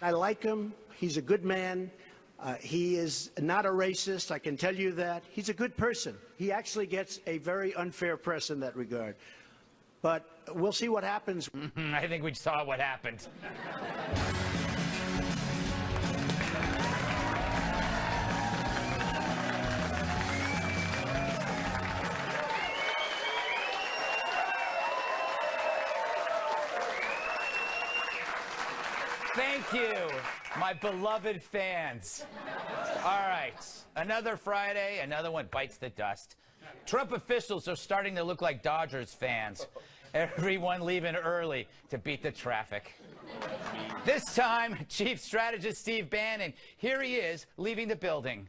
I like him. He's a good man. He is not a racist, I can tell you that. He's a good person. He actually gets a very unfair press in that regard. But we'll see what happens. I think we saw what happened. Thank you, my beloved fans. All right, another Friday, another one bites the dust. Trump officials are starting to look like Dodgers fans. Everyone leaving early to beat the traffic. This time, Chief Strategist Steve Bannon, here he is, leaving the building.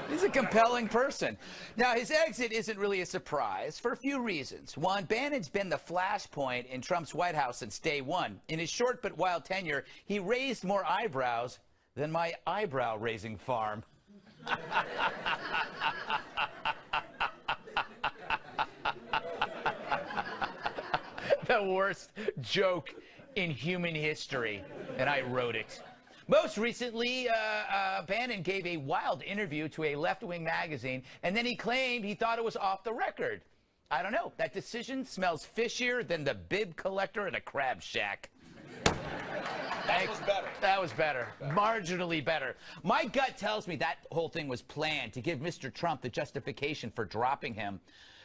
He's a compelling person. Now, his exit isn't really a surprise for a few reasons. One, Bannon's been the flashpoint in Trump's White House since day one. In his short but wild tenure, he raised more eyebrows than my eyebrow-raising farm. The worst joke in human history, and I wrote it. Most recently, Bannon gave a wild interview to a left-wing magazine, and then he claimed he thought it was off the record. I don't know. That decision smells fishier than the bib collector at a crab shack. That was better. That was better. Marginally better. My gut tells me that whole thing was planned to give Mr. Trump the justification for dropping him.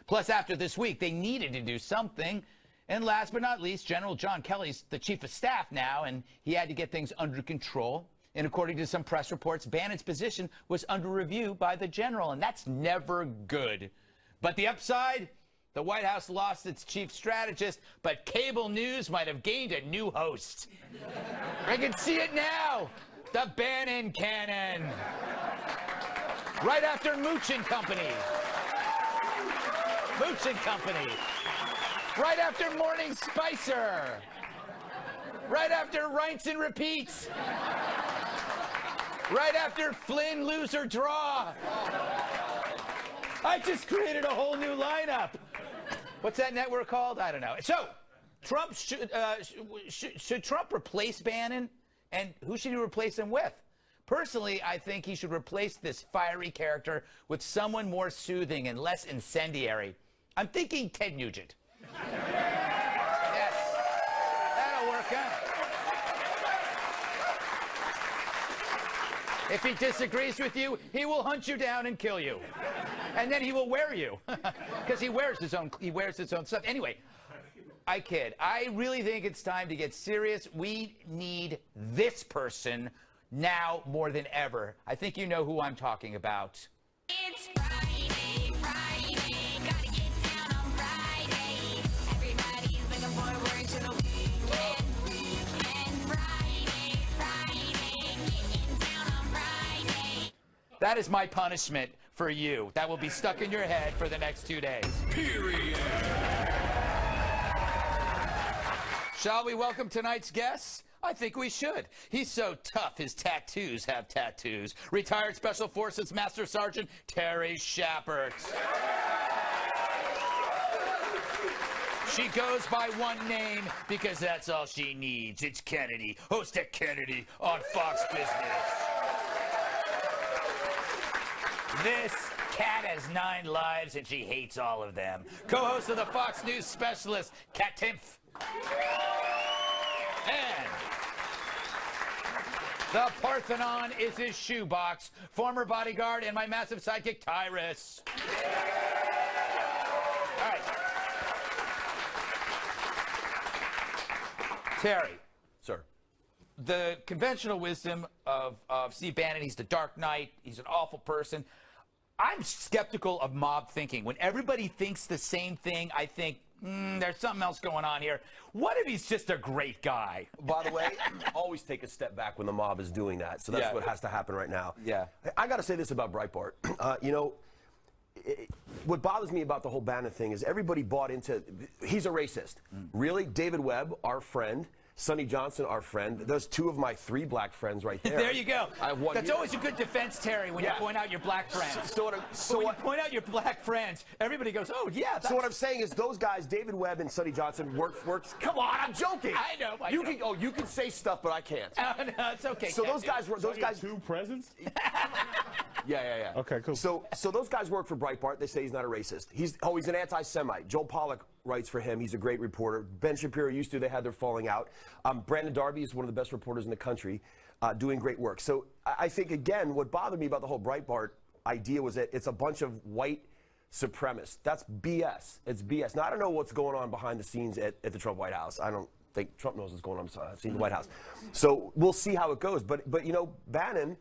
Plus, after this week, they needed to do something. And last but not least, General John Kelly's the chief of staff now, and he had to get things under control. And according to some press reports, Bannon's position was under review by the general, and that's never good. But the upside, the White House lost its chief strategist, but cable news might have gained a new host. I can see it now, the Bannon cannon. Right after Mooch and Company. Mooch and Company. Right after Morning Spicer. Right after Rinse and Repeat. Right after Flynn Lose or Draw. I just created a whole new lineup. What's that network called? I don't know. So, Trump should Trump replace Bannon? And who should he replace him with? Personally, I think he should replace this fiery character with someone more soothing and less incendiary. I'm thinking Ted Nugent. Yes, that'll work out. If he disagrees with you, he will hunt you down and kill you, and then he will wear you because he wears his own stuff. Anyway, I kid. I really think it's time to get serious. We need this person now more than ever. I think you know who I'm talking about. It's Friday, Friday, gotta get down on Friday. Everybody's looking forward to the weekend. Friday, Friday, getting down on Friday. That is my punishment for you. That will be stuck in your head for the next 2 days. Period. Shall we welcome tonight's guest? I think we should. He's so tough, his tattoos have tattoos. Retired Special Forces Master Sergeant Terry Schappert. She goes by one name because that's all she needs. It's Kennedy, host of Kennedy on Fox Business. This cat has 9 lives and she hates all of them. Co-host of the Fox News specialist, Katherine Timpf. And the Parthenon is his shoebox, former bodyguard and my massive sidekick, Tyrus. All right. Terry. Sir. The conventional wisdom of Steve Bannon, he's the Dark Knight, he's an awful person. I'm skeptical of mob thinking. When everybody thinks the same thing, I think, there's something else going on here. What if he's just a great guy? By the way, always take a step back when the mob is doing that. So that's what has to happen right now. Yeah. I got to say this about Breitbart. You know, what bothers me about the whole Bannon thing is everybody bought into, he's a racist. Really? David Webb, our friend. Sonny Johnson, our friend. Those 2 of my 3 black friends right there. There you go. That's here. always a good defense, Terry, when you point out your black friends. So when you point out your black friends, everybody goes, oh, yeah. That's... So what I'm saying is those guys, David Webb and Sonny Johnson, works. Come on, I'm joking. I know. You can say stuff, but I can't. No, it's okay. So those guys were, those guys. 2 presidents? Yeah. Okay, cool. So those guys work for Breitbart. They say he's not a racist. He's an anti-Semite. Joel Pollack writes for him. He's a great reporter. Ben Shapiro used to. They had their falling out. Brandon Darby is one of the best reporters in the country, doing great work. So I think, again, what bothered me about the whole Breitbart idea was that it's a bunch of white supremacists. That's BS. It's BS. Now, I don't know what's going on behind the scenes at the Trump White House. I don't think Trump knows what's going on behind the scenes at the White House. So we'll see how it goes. But you know, Bannon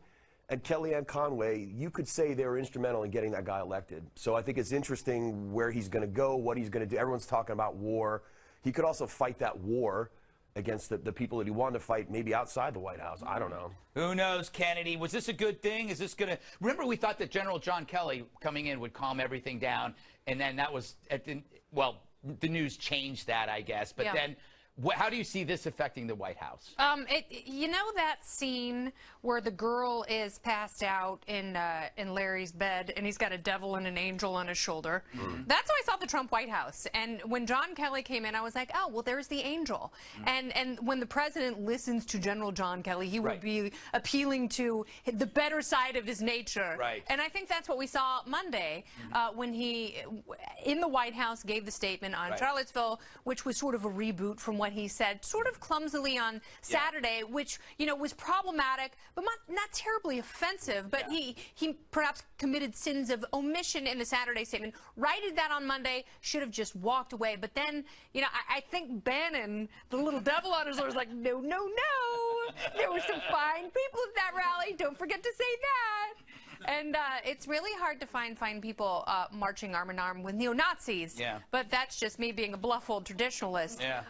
and Kellyanne Conway, you could say they were instrumental in getting that guy elected. So I think it's interesting where he's going to go, what he's going to do. Everyone's talking about war. He could also fight that war against the people that he wanted to fight, maybe outside the White House. I don't know. Who knows, Kennedy? Was this a good thing? Is this going to... Remember, we thought that General John Kelly coming in would calm everything down, and then that was... Well, the news changed that, I guess. But then... How do you see this affecting the White House? You know that scene where the girl is passed out in Larry's bed and he's got a devil and an angel on his shoulder? That's how I saw the Trump White House. And when John Kelly came in, I was like, oh, well, there's the angel. And when the president listens to General John Kelly, he will be appealing to the better side of his nature. Right. And I think that's what we saw Monday when he, in the White House, gave the statement on Charlottesville, which was sort of a reboot from what he said sort of clumsily on Saturday, which, you know, was problematic, but not terribly offensive. But he perhaps committed sins of omission in the Saturday statement, righted that on Monday, should have just walked away. But then, you know, I think Bannon, the little devil on his shoulder, was like, no, no, no. There were some fine people at that rally. Don't forget to say that. And it's really hard to find fine people marching arm in arm with neo-Nazis. Yeah. But that's just me being a bluff old traditionalist. Yeah.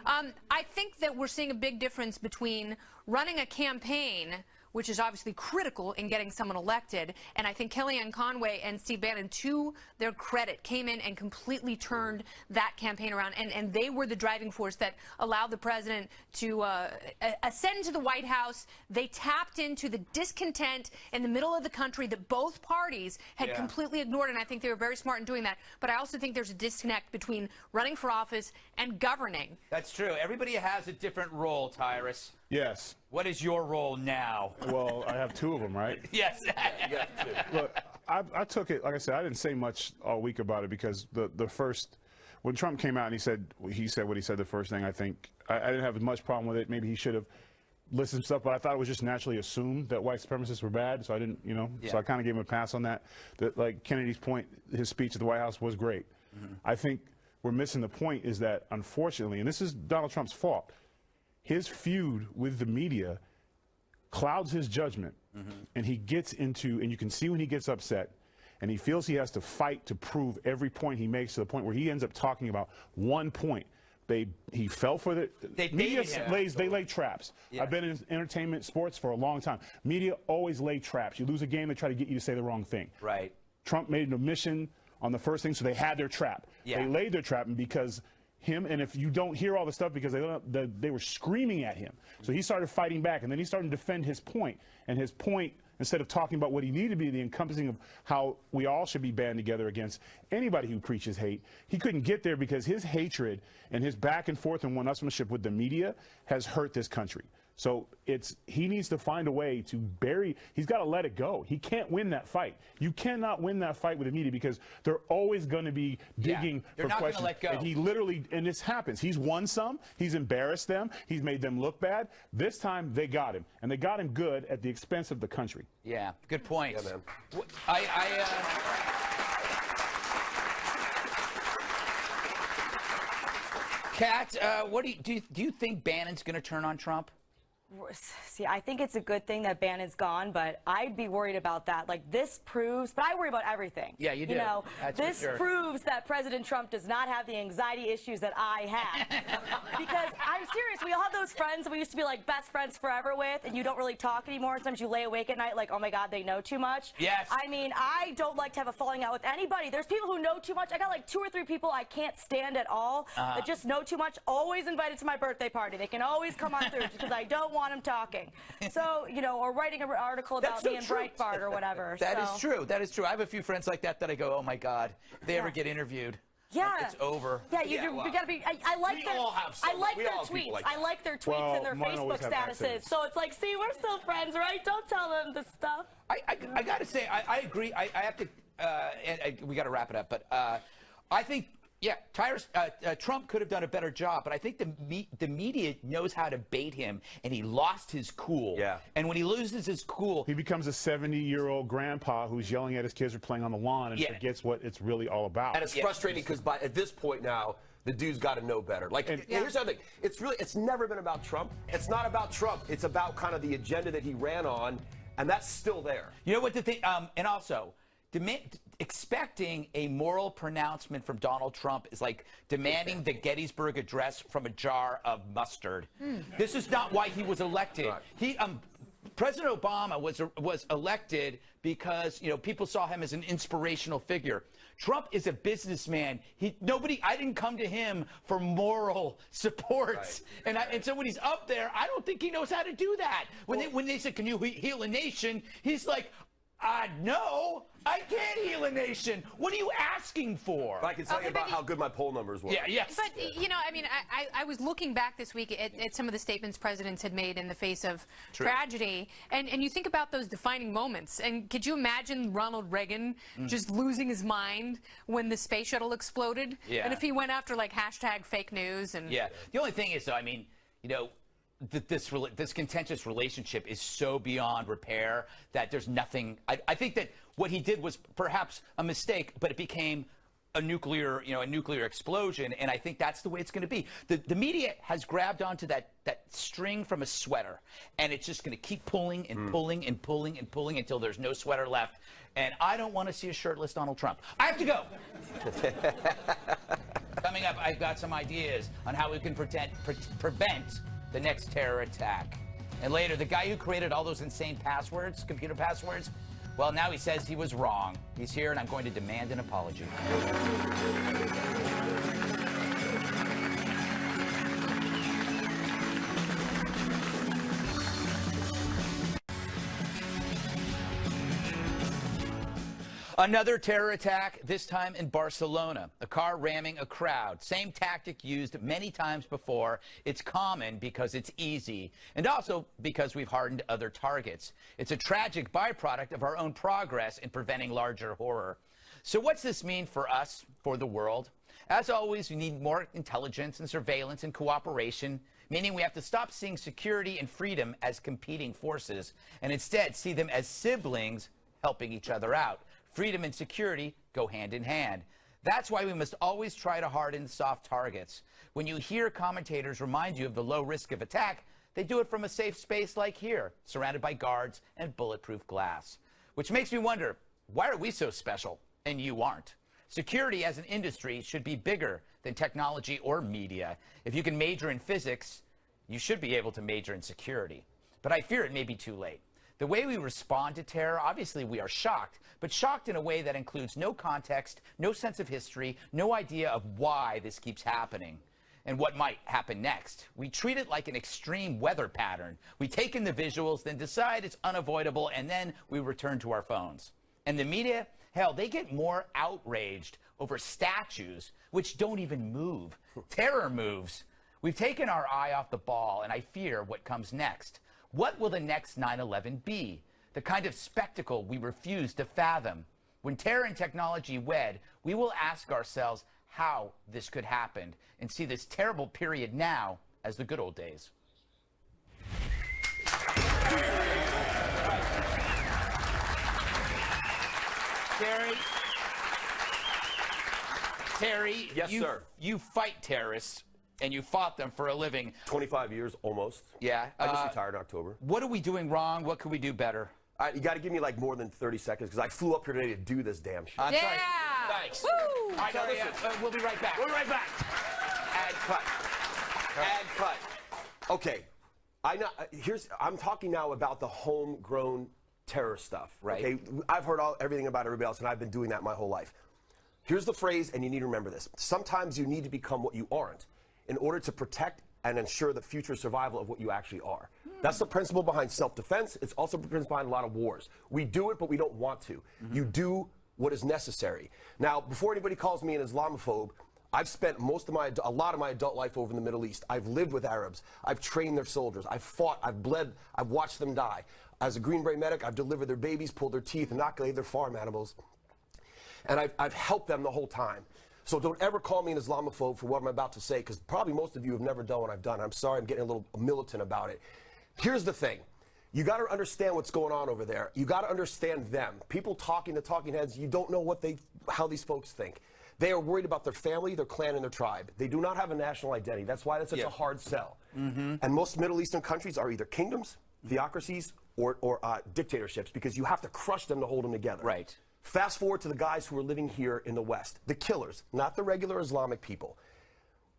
I think that we're seeing a big difference between running a campaign, which is obviously critical in getting someone elected, and I think Kellyanne Conway and Steve Bannon, to their credit, came in and completely turned that campaign around, and they were the driving force that allowed the president to ascend to the White House. They tapped into the discontent in the middle of the country that both parties had completely ignored, and I think they were very smart in doing that. But I also think there's a disconnect between running for office and governing. That's true. Everybody has a different role, Tyrus. Yes. What is your role now? Well, I have 2 of them, right? Yes. Look, I took it, like I said, I didn't say much all week about it because the first, when Trump came out and he said what he said the first thing, I think, I didn't have much problem with it. Maybe he should have listed stuff, but I thought it was just naturally assumed that white supremacists were bad, so I didn't, you know, so I kind of gave him a pass on that. That, like Kennedy's point, his speech at the White House was great. I think we're missing the point is that, unfortunately, and this is Donald Trump's fault, his feud with the media clouds his judgment, and he gets into, and you can see when he gets upset, and he feels he has to fight to prove every point he makes, to the point where he ends up talking about one point. He fell for the media. They lay traps. I've been in entertainment, sports for a long time. Media always lay traps. You lose a game, they try to get you to say the wrong thing. Right. Trump made an omission on the first thing, so they had their trap. They laid their trap, and because him, and if you don't hear all the stuff, because they were screaming at him, so he started fighting back, and then he started to defend his point. And his point, instead of talking about what he needed to be, the encompassing of how we all should be band together against anybody who preaches hate, he couldn't get there because his hatred and his back and forth and one-upsmanship with the media has hurt this country. So he needs to find a way to he's got to let it go. He can't win that fight. You cannot win that fight with the media because they're always going to be digging for questions. They're not going to let go. And he literally, and this happens, he's won some, he's embarrassed them, he's made them look bad. This time they got him, and they got him good at the expense of the country. Yeah, good point. Yeah, man. Kat, what do you think Bannon's going to turn on Trump? See, I think it's a good thing that Bannon's gone, but I'd be worried about that. Like, this proves, but I worry about everything. Yeah, you do. You know, that's this proves that President Trump does not have the anxiety issues that I have. Because I'm serious. We all have those friends that we used to be like best friends forever with, and you don't really talk anymore. Sometimes you lay awake at night like, oh my God, they know too much. Yes. I mean, I don't like to have a falling out with anybody. There's people who know too much. I got like 2 or 3 people I can't stand at all that just know too much. Always invited to my birthday party. They can always come on through because I don't want them talking. So, you know, or writing an article about me in Breitbart or whatever. That is true. That is true. I have a few friends like that I go, oh my God, if they ever get interviewed. Yeah, it's over. Yeah, you gotta be. I like their. I like their tweets. Like I like their tweets and their Facebook statuses. So it's like, see, we're still friends, right? Don't tell them this stuff. I gotta say, I agree. I have to. We gotta wrap it up, but I think. Yeah, Tyrus, Trump could have done a better job, but I think the media knows how to bait him, and he lost his cool. Yeah. And when he loses his cool, he becomes a 70-year-old grandpa who's yelling at his kids for playing on the lawn and forgets what it's really all about. And it's frustrating because at this point now, the dude's got to know better. Like, here's the other thing. It's never been about Trump. It's not about Trump. It's about kind of the agenda that he ran on, and that's still there. You know what the thing, and also, expecting a moral pronouncement from Donald Trump is like demanding the Gettysburg Address from a jar of mustard. This is not why he was elected. Right. President Obama was elected because, you know, people saw him as an inspirational figure. Trump is a businessman. I didn't come to him for moral support. Right. And so when he's up there, I don't think he knows how to do that. When they said, can you heal a nation? He's like, no, I can't heal a nation. What are you asking for? But I can tell you about how good my poll numbers were. Yeah, yes. But, you know, I mean, I was looking back this week at some of the statements presidents had made in the face of tragedy, and you think about those defining moments. And could you imagine Ronald Reagan just losing his mind when the space shuttle exploded? Yeah. And if he went after, like, hashtag fake news? And yeah. The only thing is, though, I mean, you know, this contentious relationship is so beyond repair that there's nothing. I think that what he did was perhaps a mistake, but it became a nuclear explosion, and I think that's the way it's going to be. The media has grabbed onto that string from a sweater, and it's just going to keep pulling and pulling and pulling and pulling until there's no sweater left. And I don't want to see a shirtless Donald Trump. I have to go. Coming up, I've got some ideas on how we can prevent the next terror attack. And later, the guy who created all those insane passwords, computer passwords, well, now he says he was wrong. He's here, and I'm going to demand an apology. Another terror attack, this time in Barcelona. A car ramming a crowd. Same tactic used many times before. It's common because it's easy, and also because we've hardened other targets. It's a tragic byproduct of our own progress in preventing larger horror. So what's this mean for us, for the world? As always, we need more intelligence and surveillance and cooperation, meaning we have to stop seeing security and freedom as competing forces, and instead see them as siblings helping each other out. Freedom and security go hand in hand. That's why we must always try to harden soft targets. When you hear commentators remind you of the low risk of attack, they do it from a safe space like here, surrounded by guards and bulletproof glass. Which makes me wonder, why are we so special and you aren't? Security as an industry should be bigger than technology or media. If you can major in physics, you should be able to major in security. But I fear it may be too late. The way we respond to terror, obviously we are shocked, but shocked in a way that includes no context, no sense of history, no idea of why this keeps happening and what might happen next. We treat it like an extreme weather pattern. We take in the visuals, then decide it's unavoidable, and then we return to our phones. And the media, hell, they get more outraged over statues which don't even move. Terror moves. We've taken our eye off the ball, and I fear what comes next. What will the next 9/11 be? The kind of spectacle we refuse to fathom. When terror and technology wed, we will ask ourselves how this could happen and see this terrible period now as the good old days. Terry, yes, sir. You fight terrorists. And you fought them for a living. 25 years, almost. Yeah. I just retired in October. What are we doing wrong? What could we do better? You got to give me like more than 30 seconds because I flew up here today to do this damn shit. I'm sorry. Thanks. Woo! All right, we'll be right back. We'll be right back. And cut. And cut. Okay, I'm talking now about the homegrown terror stuff. Right. Okay, I've heard everything about everybody else, and I've been doing that my whole life. Here's the phrase, and you need to remember this. Sometimes you need to become what you aren't in order to protect and ensure the future survival of what you actually are. That's the principle behind self-defense. It's also the principle behind a lot of wars. We do it, but we don't want to. You do what is necessary. Now, before anybody calls me an Islamophobe, I've spent a lot of my adult life over in the Middle East. I've lived with Arabs. I've trained their soldiers. I've fought. I've bled. I've watched them die. As a Green Beret medic, I've delivered their babies, pulled their teeth, inoculated their farm animals. And I've helped them the whole time. So don't ever call me an Islamophobe for what I'm about to say, because probably most of you have never done what I've done. I'm sorry, I'm getting a little militant about it. Here's the thing. You got to understand what's going on over there. You got to understand them. People talking to talking heads, you don't know how these folks think. They are worried about their family, their clan, and their tribe. They do not have a national identity. That's why that's such a hard sell. And most Middle Eastern countries are either kingdoms, theocracies, or dictatorships, because you have to crush them to hold them together. Right. Fast forward to the guys who are living here in the West, the killers, not the regular Islamic people.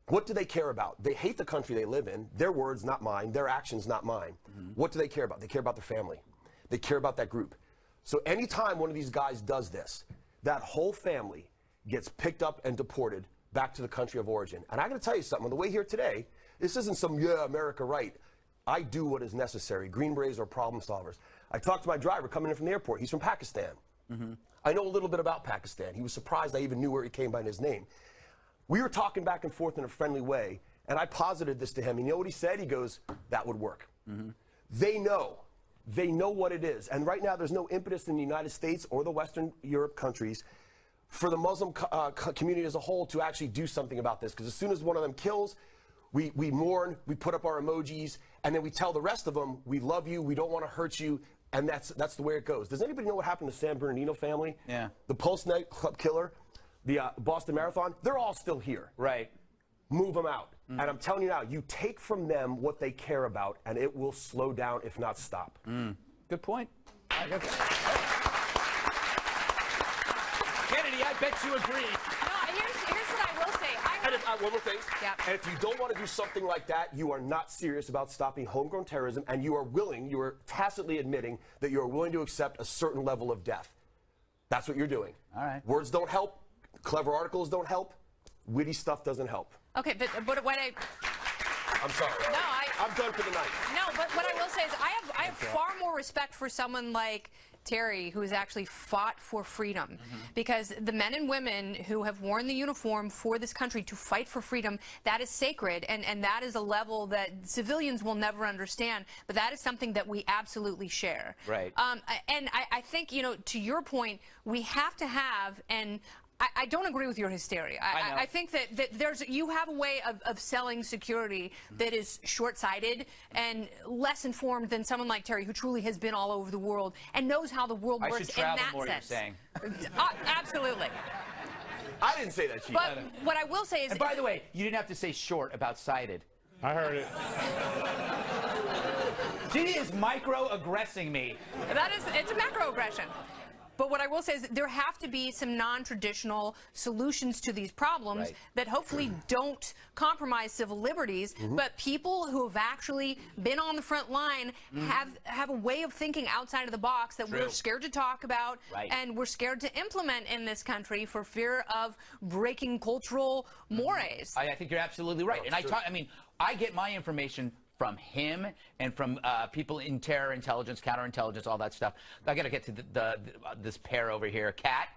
What do they care about? They hate the country they live in. Their words, not mine. Their actions, not mine. What do they care about? They care about their family. They care about that group. So anytime one of these guys does this, that whole family gets picked up and deported back to the country of origin. And I got to tell you something. On the way here today, this isn't some, yeah, America right. I do what is necessary. Green Berets are problem solvers. I talked to my driver coming in from the airport. He's from Pakistan. I know a little bit about Pakistan. He was surprised I even knew where he came by his name. We were talking back and forth in a friendly way, and I posited this to him. And you know what he said? He goes, that would work. They know. They know what it is. And right now, there's no impetus in the United States or the Western Europe countries for the Muslim community as a whole to actually do something about this. Because as soon as one of them kills, we mourn, we put up our emojis, and then we tell the rest of them, we love you, we don't want to hurt you, and that's the way it goes. Does anybody know what happened to San Bernardino family? Yeah. The Pulse nightclub killer, the Boston Marathon, they're all still here. Right. Move them out. And I'm telling you now, you take from them what they care about, and it will slow down, if not stop. Good point. Kennedy, I bet you agree. No, here's what I will say. One more thing. Yeah. And if you don't want to do something like that, you are not serious about stopping homegrown terrorism, and you are tacitly admitting that you are willing to accept a certain level of death. That's what you're doing. All right. Words don't help. Clever articles don't help. Witty stuff doesn't help. Okay, but what I'm sorry. No, I'm done for the night. No, but what I will say is I have far more respect for someone like Terry, who has actually fought for freedom, because the men and women who have worn the uniform for this country to fight for freedom, that is sacred, and that is a level that civilians will never understand, but that is something that we absolutely share. Right. And I think, you know, to your point, we have to have, and I don't agree with your hysteria. I think that you have a way of selling security that is short-sighted and less informed than someone like Terry, who truly has been all over the world and knows how the world works I should travel in that more, sense. you're saying. Absolutely. I didn't say that, Chief. But what I will say is... And by the way, you didn't have to say short about sighted. I heard it. She is microaggressing me. It's a macroaggression. But what I will say is that there have to be some non-traditional solutions to these problems that hopefully don't compromise civil liberties, but people who have actually been on the front line have a way of thinking outside of the box that we're scared to talk about and we're scared to implement in this country for fear of breaking cultural mores. I think you're absolutely right. And I get my information from him and from people in terror intelligence, counterintelligence, all that stuff. I got to get to this pair over here. Kat?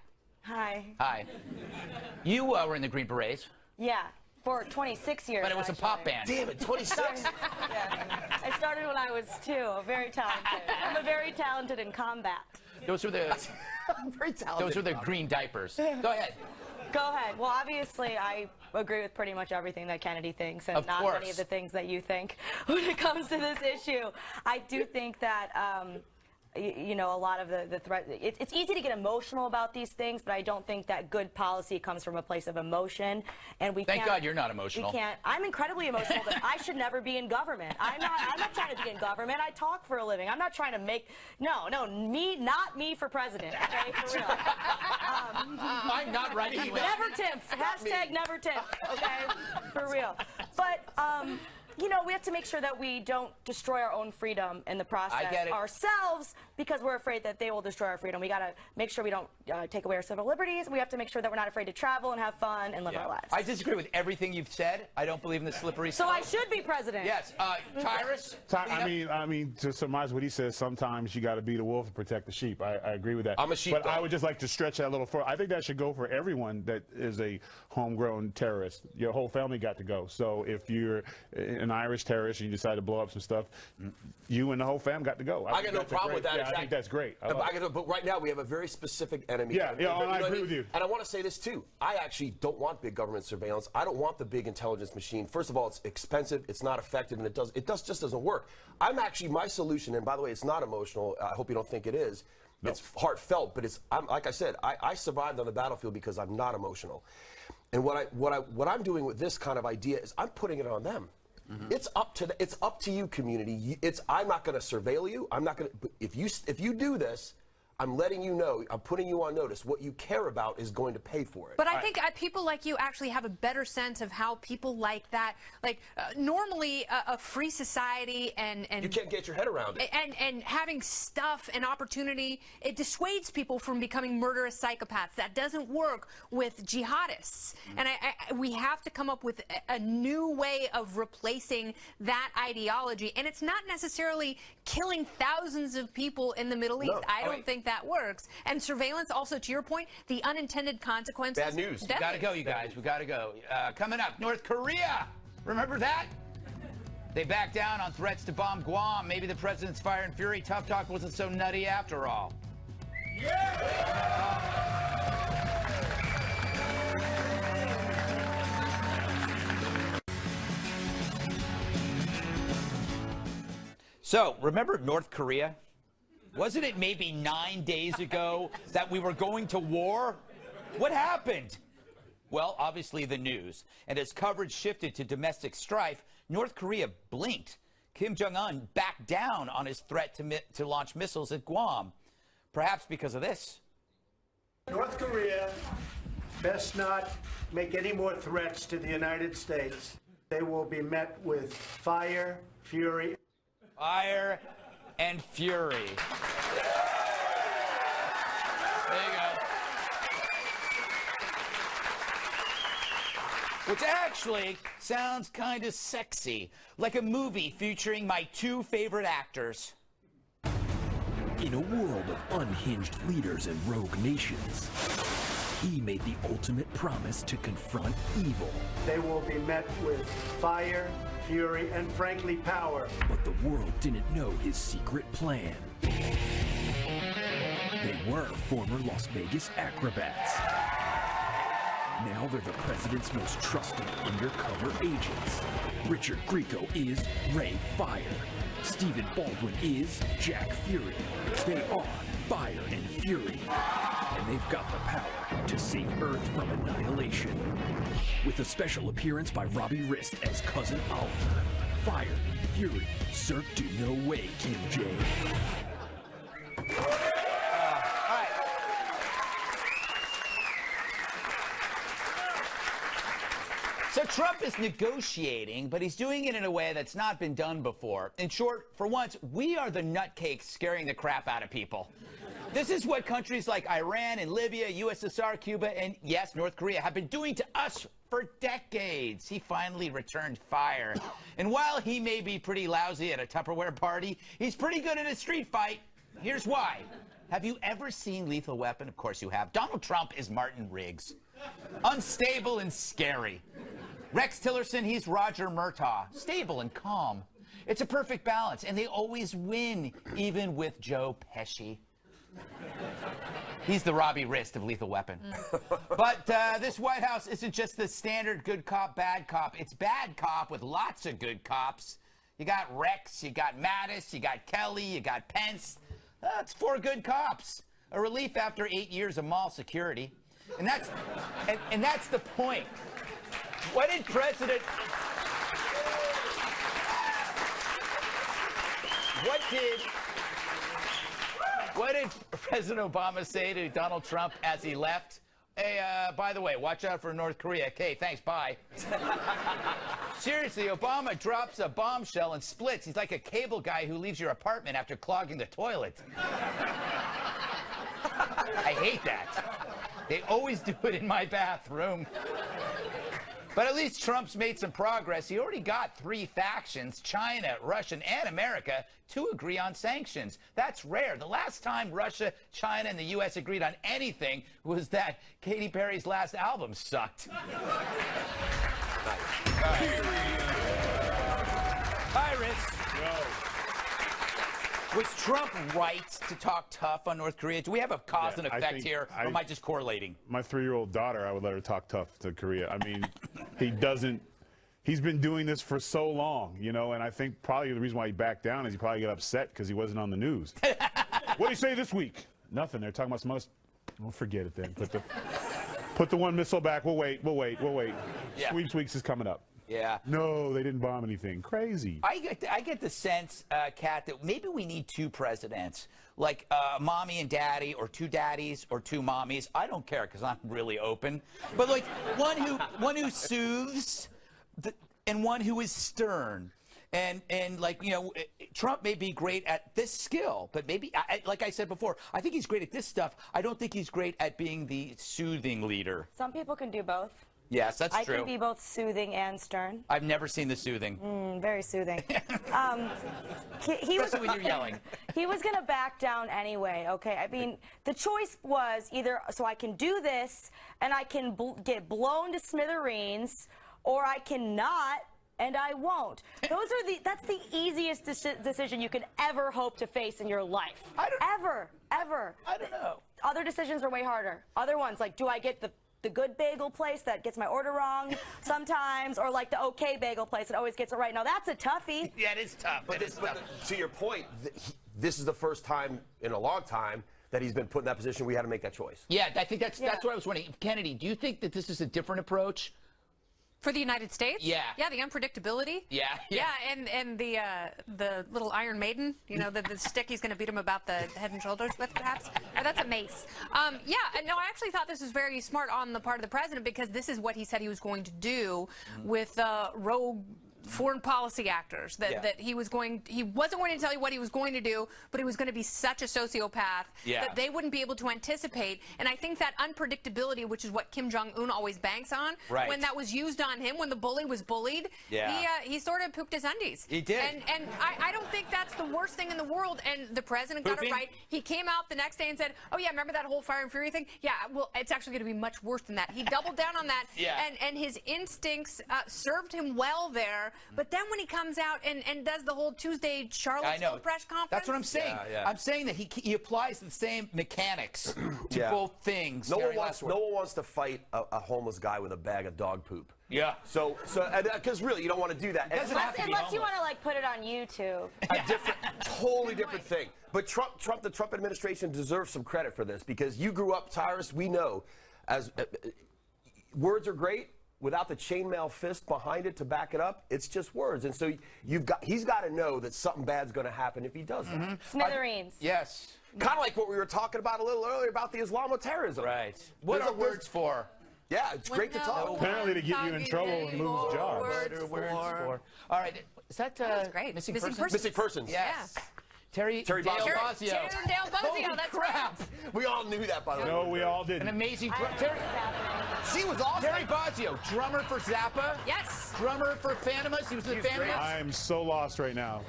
Hi. Hi. You were in the Green Berets. Yeah, for 26 years. But it was a pop band. Damn it, 26? Yeah. I started when I was 2, very talented. I'm a very talented in combat. Those were the I'm very talented. those were the green diapers. Go ahead. Go ahead. Well, obviously, I agree with pretty much everything that Kennedy thinks, and not many of the things that you think when it comes to this issue. I do think that, you know, a lot of the threat. It's easy to get emotional about these things, but I don't think that good policy comes from a place of emotion. And we Thank God you're not emotional. We can't. I'm incredibly emotional, but I should never be in government. I'm not trying to be in government. I talk for a living. I'm not trying to make. No, not me for president. Okay, for real. I'm not writing you Never Timpf. Hashtag never Timpf. Okay, for real. But you know, we have to make sure that we don't destroy our own freedom in the process get it. ourselves because we're afraid that they will destroy our freedom. We got to make sure we don't take away our civil liberties. We have to make sure that we're not afraid to travel and have fun and live our lives. I disagree with everything you've said. I don't believe in the slippery slope. So I should be president. Yes. Tyrus? I mean, to surmise what he says, sometimes you got to be the wolf to protect the sheep. I agree with that. I'm a sheep, but though. I would just like to stretch that a little further. I think that should go for everyone that is a homegrown terrorist. Your whole family got to go. So if you're an Irish terrorist and you decide to blow up some stuff, you and the whole fam got to go. I got no problem with that. Yeah, I think that's great. But right now we have a very specific enemy. Yeah, I agree with you. And I want to say this too. I actually don't want big government surveillance. I don't want the big intelligence machine. First of all, it's expensive, it's not effective, and it just doesn't work. I'm actually, my solution, and by the way, it's not emotional. I hope you don't think it is. No. It's heartfelt, but like I said, I survived on the battlefield because I'm not emotional. And what I'm doing with this kind of idea is I'm putting it on them. Mm-hmm. It's up to you, community. I'm not going to surveil you. I'm not going to. If you do this, I'm letting you know, I'm putting you on notice. What you care about is going to pay for it. But I think people like you actually have a better sense of how people like that, normally a free society and you can't get your head around it. And having stuff and opportunity, it dissuades people from becoming murderous psychopaths. That doesn't work with jihadists. And we have to come up with a new way of replacing that ideology. And it's not necessarily killing thousands of people in the Middle East. I don't think that works. And surveillance, also to your point, the unintended consequences. Bad news. We gotta go, you guys. We gotta go. Coming up, North Korea. Remember that? They backed down on threats to bomb Guam. Maybe the president's fire and fury tough talk wasn't so nutty after all. So, remember North Korea? Wasn't it maybe 9 days ago that we were going to war? What happened? Well, obviously the news. And as coverage shifted to domestic strife, North Korea blinked. Kim Jong-un backed down on his threat to launch missiles at Guam. Perhaps because of this. North Korea best not make any more threats to the United States. They will be met with fire, fury. Fire and fury. There you go. Which actually sounds kind of sexy, like a movie featuring my two favorite actors. In a world of unhinged leaders and rogue nations, he made the ultimate promise to confront evil. They will be met with fire, fury, and frankly, power. But the world didn't know his secret plan. They were former Las Vegas acrobats. Now they're the president's most trusted undercover agents. Richard Grieco is Ray Fire. Stephen Baldwin is Jack Fury. They are Fire and Fury. And they've got the power to save Earth from annihilation. With a special appearance by Robbie Rist as Cousin Oliver. Fire and Fury. Cirque du No Way, Kim J. So Trump is negotiating, but he's doing it in a way that's not been done before. In short, for once, we are the nutcakes scaring the crap out of people. This is what countries like Iran and Libya, USSR, Cuba, and yes, North Korea have been doing to us for decades. He finally returned fire. And while he may be pretty lousy at a Tupperware party, he's pretty good in a street fight. Here's why. Have you ever seen Lethal Weapon? Of course you have. Donald Trump is Martin Riggs. Unstable and scary. Rex Tillerson, he's Roger Murtaugh. Stable and calm. It's a perfect balance, and they always win, even with Joe Pesci. He's the Robbie Rist of Lethal Weapon. But this White House isn't just the standard good cop, bad cop. It's bad cop with lots of good cops. You got Rex, you got Mattis, you got Kelly, you got Pence. That's 4 good cops. A relief after 8 years of mall security. And that's the point. What did President Obama say to Donald Trump as he left? Hey, by the way, watch out for North Korea. Okay, thanks, bye. Seriously, Obama drops a bombshell and splits. He's like a cable guy who leaves your apartment after clogging the toilet. I hate that. They always do it in my bathroom. But at least Trump's made some progress. He already got 3 factions, China, Russia, and America, to agree on sanctions. That's rare. The last time Russia, China, and the U.S. agreed on anything was that Katy Perry's last album sucked. Tyrus. Was Trump right to talk tough on North Korea? Do we have a cause and effect here, or am I just correlating? My 3-year-old daughter, I would let her talk tough to Korea. I mean, he's been doing this for so long, you know, and I think probably the reason why he backed down is he probably got upset because he wasn't on the news. What did he say this week? Nothing. They're talking about some other. Well, forget it then. Put the one missile back. We'll wait. Yeah. Sweeps is coming up. Yeah. No, they didn't bomb anything. Crazy. I get the sense, Kat, that maybe we need 2 presidents, like mommy and daddy, or 2 daddies, or 2 mommies. I don't care because I'm really open. But like one who soothes, and one who is stern. And like, you know, Trump may be great at this skill, but maybe, like I said before, I think he's great at this stuff. I don't think he's great at being the soothing leader. Some people can do both. Yes, that's true. I can be both soothing and stern. I've never seen the soothing. Very soothing. Especially when you're yelling. He was going to back down anyway, okay? I mean, the choice was either so I can do this and I can get blown to smithereens, or I cannot and I won't. That's the easiest decision you could ever hope to face in your life. Ever. I don't know. Other decisions are way harder. Other ones, like, do I get the good bagel place that gets my order wrong sometimes, or like the okay bagel place that always gets it right? Now that's a toughie. Yeah, it is tough. But to your point, this is the first time in a long time that he's been put in that position. We had to make that choice. Yeah, I think that's what I was wondering. Kennedy, do you think that this is a different approach? For the United States? Yeah. Yeah, the unpredictability. Yeah. Yeah, and the little Iron Maiden, you know, the stick he's going to beat him about the head and shoulders with, perhaps. Or that's a mace. Yeah, no, I actually thought this was very smart on the part of the president, because this is what he said he was going to do with rogue foreign policy actors, that he wasn't going to tell you what he was going to do, but he was going to be such a sociopath that they wouldn't be able to anticipate. And I think that unpredictability, which is what Kim Jong-un always banks on, when that was used on him, when the bully was bullied, he sort of pooped his undies. He did. And I don't think that's the worst thing in the world. And the president got it right. He came out the next day and said, oh yeah, remember that whole Fire and Fury thing? Yeah, well, it's actually going to be much worse than that. He doubled down on that, and his instincts served him well there. But then when he comes out and does the whole Tuesday Charlottesville press conference. That's what I'm saying. I'm saying that he applies the same mechanics to both things. No one wants to fight a homeless guy with a bag of dog poop. Yeah. So because really, you don't want to do that. Unless you want to like put it on YouTube. Totally different thing. But the Trump administration deserves some credit for this, because you grew up, Tyrus. We know, as words are great. Without the chainmail fist behind it to back it up, it's just words. And so he's got to know that something bad's going to happen if he does that. Smithereens. Yes. Kind of like what we were talking about a little earlier about the Islamo-terrorism. Right. What are words for? Yeah, it's great to talk. Apparently to get you in trouble and lose jobs. Words for. All right. Is that great. Missing persons? Missing persons. Yes. Terry Dale Bosio. Dale Bosio, that's crap. right. We all knew that, by the way. No, we all didn't. An amazing She was awesome. Terry Bosio, drummer for Zappa. Yes. Drummer for Phantomas. He was in the Phantomas. I am so lost right now.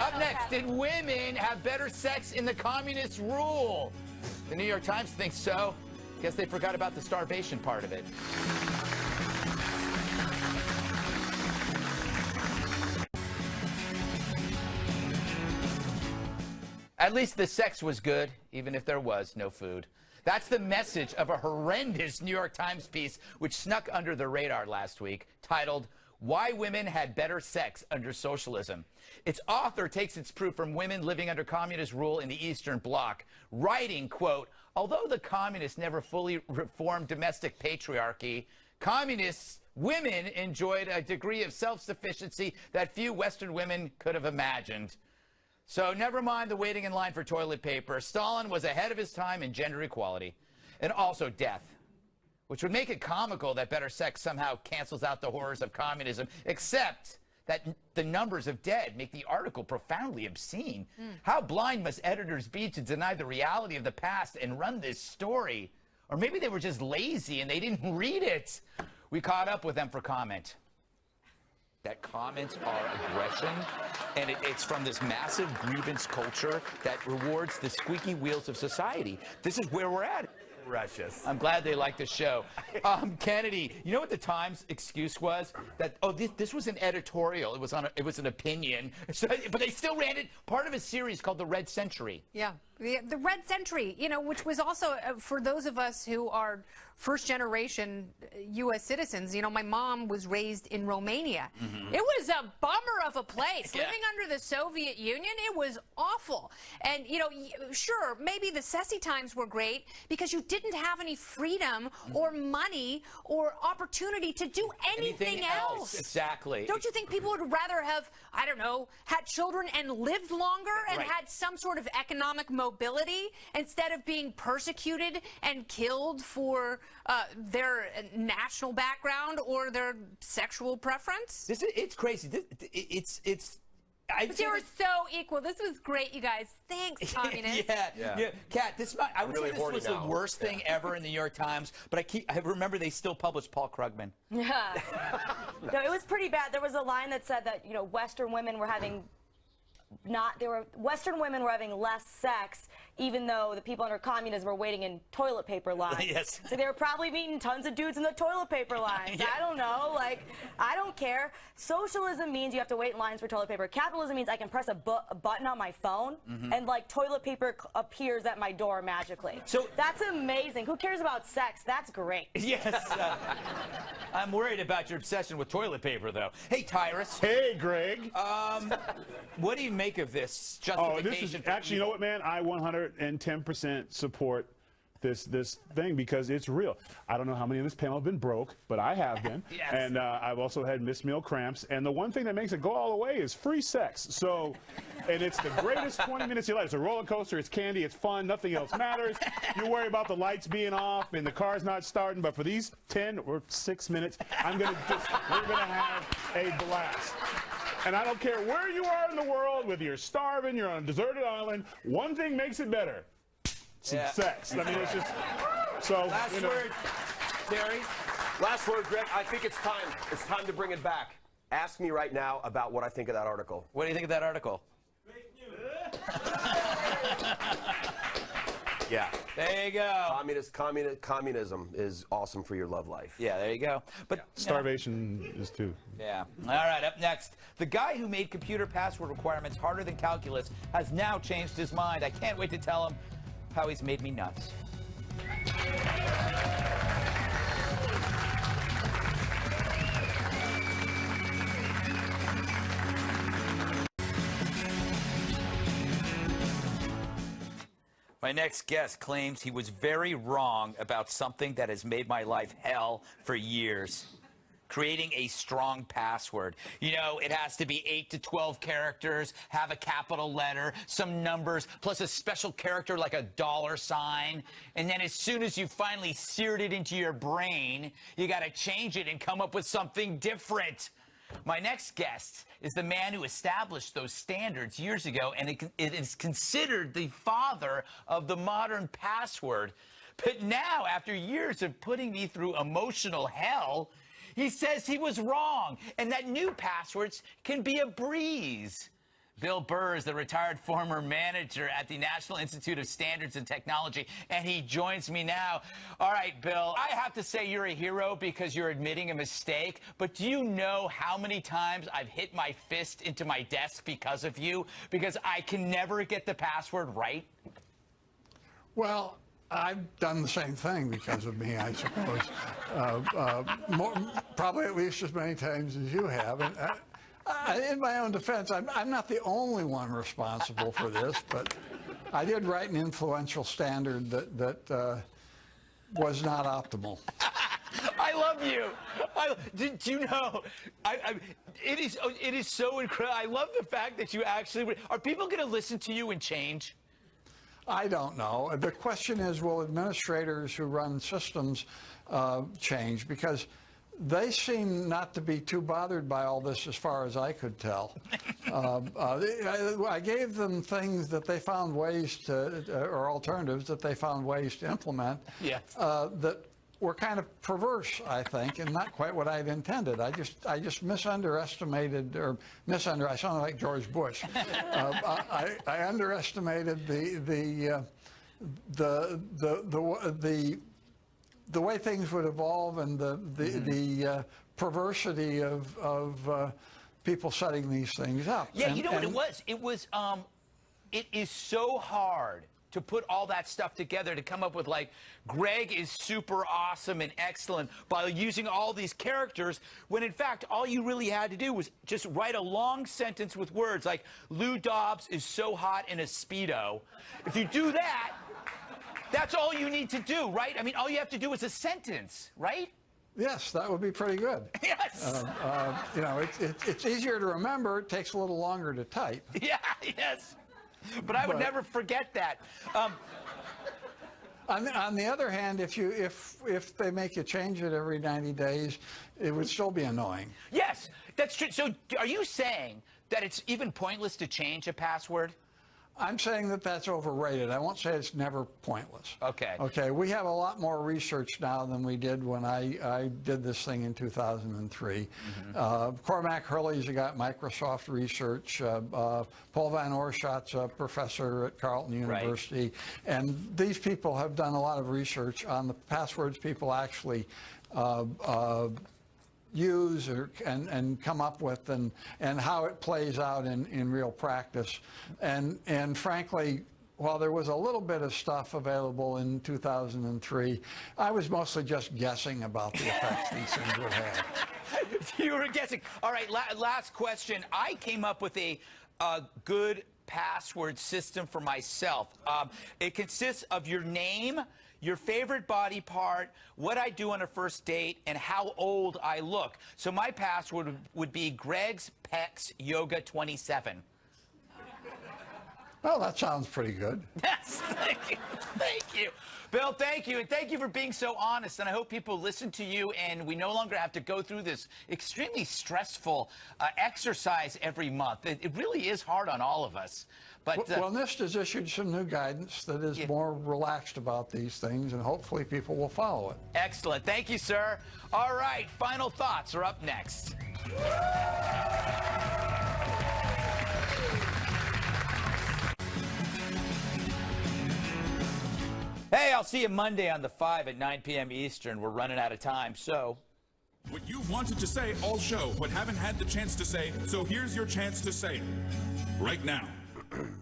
Up next, did women have better sex in the communist rule? The New York Times thinks so. Guess they forgot about the starvation part of it. At least the sex was good, even if there was no food. That's the message of a horrendous New York Times piece which snuck under the radar last week, titled, Why Women Had Better Sex Under Socialism. Its author takes its proof from women living under communist rule in the Eastern Bloc, writing, quote, although the communists never fully reformed domestic patriarchy, communists women enjoyed a degree of self-sufficiency that few Western women could have imagined. So never mind the waiting in line for toilet paper. Stalin was ahead of his time in gender equality. And also death. which would make it comical that better sex somehow cancels out the horrors of communism, except that the numbers of dead make the article profoundly obscene. How blind must editors be to deny the reality of the past and run this story? Or maybe they were just lazy and they didn't read it. We caught up with them for comment. That comments are aggression, and it's from this massive grievance culture that rewards the squeaky wheels of society. This is where we're at. Precious. I'm glad they like the show. Kennedy, you know what the Times excuse was? That this was an editorial. It was an opinion. So, but they still ran it part of a series called The Red Century. Yeah, the Red Century, you know, which was also for those of us who are first-generation U.S. citizens. You know, my mom was raised in Romania. It was a bummer of a place. Living under the Soviet Union, it was awful. And, you know, sure, maybe the Ceci times were great because you didn't have any freedom or money or opportunity to do anything else. Exactly. Don't you think people would rather have, I don't know, had children and lived longer and had some sort of economic mobility instead of being persecuted and killed for their national background or their sexual preference? It's crazy. But they were so equal. This was great, you guys. Thanks, communists. Yeah. Kat, I would say this was the worst thing ever in the New York Times, but I remember they still published Paul Krugman. Yeah. No, it was pretty bad. There was a line that said that, you know, Western women were having less sex, even though the people under communism were waiting in toilet paper lines. Yes. So they were probably meeting tons of dudes in the toilet paper lines. I don't know. Like, I don't care. Socialism means you have to wait in lines for toilet paper. Capitalism means I can press a button on my phone and, like, toilet paper appears at my door magically. So that's amazing. Who cares about sex? That's great. Yes. I'm worried about your obsession with toilet paper, though. Hey, Tyrus. Hey, Greg. What do you make of this justification? Oh, this is actually, you know what, man? I 110% support this thing because it's real. I don't know how many on this panel have been broke, but I have been. Yes. And I've also had missed meal cramps. And the one thing that makes it go all the way is free sex. So, and it's the greatest 20 minutes of your life. It's a roller coaster. It's candy. It's fun. Nothing else matters. You worry about the lights being off and the car's not starting. But for these 10 or 6 minutes, we're going to have a blast. And I don't care where you are in the world, whether you're starving, you're on a deserted island, one thing makes it better. Some sex. I mean, it's just, so, Last you know. word, Terry. Last word, Greg. I think it's time. It's time to bring it back. Ask me right now about what I think of that article. What do you think of that article? Yeah. There you go. Communism is awesome for your love life. Yeah, there you go. But Starvation is too. Yeah. All right, up next. The guy who made computer password requirements harder than calculus has now changed his mind. I can't wait to tell him how he's made me nuts. My next guest claims he was very wrong about something that has made my life hell for years. Creating a strong password. You know, it has to be 8 to 12 characters, have a capital letter, some numbers, plus a special character like a $sign. And then as soon as you finally seared it into your brain, you got to change it and come up with something different. My next guest is the man who established those standards years ago, and it is considered the father of the modern password. But now, after years of putting me through emotional hell, he says he was wrong and that new passwords can be a breeze. Bill Burr is the retired former manager at the National Institute of Standards and Technology, and he joins me now. All right, Bill, I have to say you're a hero because you're admitting a mistake, but do you know how many times I've hit my fist into my desk because of you? Because I can never get the password right? Well, I've done the same thing because of me, I suppose. Probably at least as many times as you have. And in my own defense, I'm not the only one responsible for this, but I did write an influential standard that was not optimal. I love you. Did you know? It is so incredible. I love the fact that you actually. Are people going to listen to you and change? I don't know. The question is, will administrators who run systems change? Because they seem not to be too bothered by all this, as far as I could tell. I gave them things that they found ways to, or alternatives that they found ways to implement. Yeah. That were kind of perverse, I think, and not quite what I'd intended. I just underestimated, I sound like George Bush. I underestimated the way things would evolve and the perversity of people setting these things up. Yeah, you know what it was? It is so hard to put all that stuff together to come up with, like, Greg is super awesome and excellent by using all these characters, when in fact all you really had to do was just write a long sentence with words like, Lou Dobbs is so hot in a Speedo. If you do that, that's all you need to do, right? I mean, all you have to do is a sentence, right? Yes, that would be pretty good. Yes. You know, it's easier to remember. It takes a little longer to type. Yeah, yes. But I would never forget that. On the other hand, if they make you change it every 90 days, it would still be annoying. Yes, that's true. So are you saying that it's even pointless to change a password? I'm saying that that's overrated. I won't say it's never pointless. Okay. Okay, we have a lot more research now than we did when I did this thing in 2003. Cormac Hurley's got Microsoft Research. Paul Van Oorschot's a professor at Carleton University. Right. And these people have done a lot of research on the passwords people actually use and come up with, and how it plays out in real practice. And frankly, while there was a little bit of stuff available in 2003, I was mostly just guessing about the effects these things would have. You were guessing. All right, last question. I came up with a good password system for myself. It consists of your name, your favorite body part, what I do on a first date, and how old I look. So my password would be Greg's Pecs Yoga 27. Well, that sounds pretty good. Yes, thank you. Thank you. Bill, thank you. And thank you for being so honest. And I hope people listen to you and we no longer have to go through this extremely stressful exercise every month. It really is hard on all of us. But well, NIST has issued some new guidance that is more relaxed about these things, and hopefully people will follow it. Excellent. Thank you, sir. All right, final thoughts are up next. Hey, I'll see you Monday on the 5 at 9 p.m. Eastern. We're running out of time, so... What you wanted to say all show, but haven't had the chance to say, so here's your chance to say it. Right now.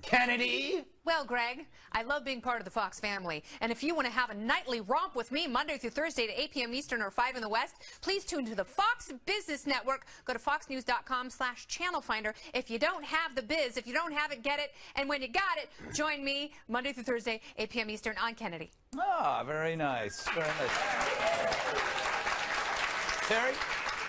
Kennedy? Well, Greg, I love being part of the Fox family. And if you want to have a nightly romp with me Monday through Thursday at 8 p.m. Eastern or 5 in the West, please tune to the Fox Business Network. Go to foxnews.com/channel finder. If you don't have the biz, if you don't have it, get it. And when you got it, join me Monday through Thursday, 8 p.m. Eastern on Kennedy. Ah, very nice. Very nice. Terry?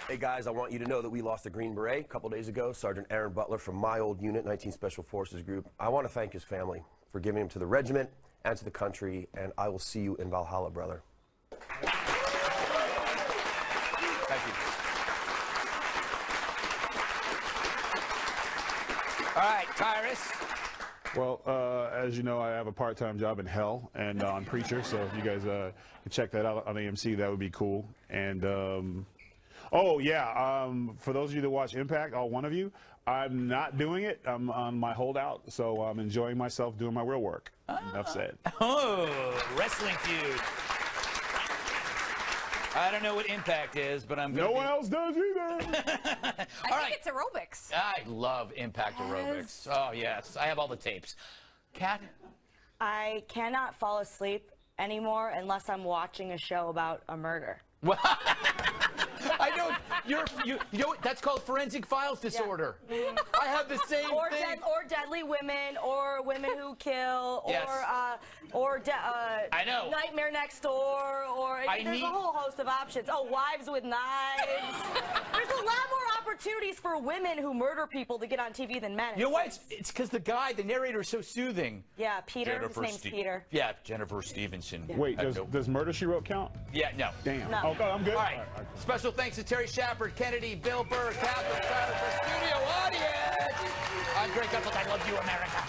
Hey guys, I want you to know that we lost a Green Beret a couple days ago, Sergeant Aaron Butler from my old unit, 19 Special Forces Group. I want to thank his family for giving him to the regiment and to the country, and I will see you in Valhalla, brother. Thank you. All right, Tyrus. Well, as you know, I have a part-time job in hell and on Preacher, so if you guys can check that out on AMC, that would be cool. And oh, yeah, for those of you that watch Impact, all one of you, I'm not doing it. I'm on my holdout, so I'm enjoying myself doing my real work. Enough said. Oh, Wrestling Feud. I don't know what Impact is, but I'm going to... No one else does either. I think it's aerobics. I love Impact aerobics. Oh, yes. I have all the tapes. Kat? I cannot fall asleep anymore unless I'm watching a show about a murder. I don't... You know what? That's called forensic files disorder. I have the same thing. Or deadly women, or women who kill, Yes. I know. Nightmare Next Door, or there's a whole host of options. Oh, wives with knives. There's a lot more opportunities for women who murder people to get on TV than men. You know why? It's because the narrator is so soothing. Yeah, Peter. His name's Peter. Yeah, Jennifer Stevenson. Yeah. Wait, does Murder, She Wrote count? Yeah, no. Damn. No. Oh, God, I'm good. All right. Special thanks to Terry Schappert, Kennedy, Bill Burr, Katherine, Tyrus, our studio audience. I'm Greg Gutfeld. I love you, America.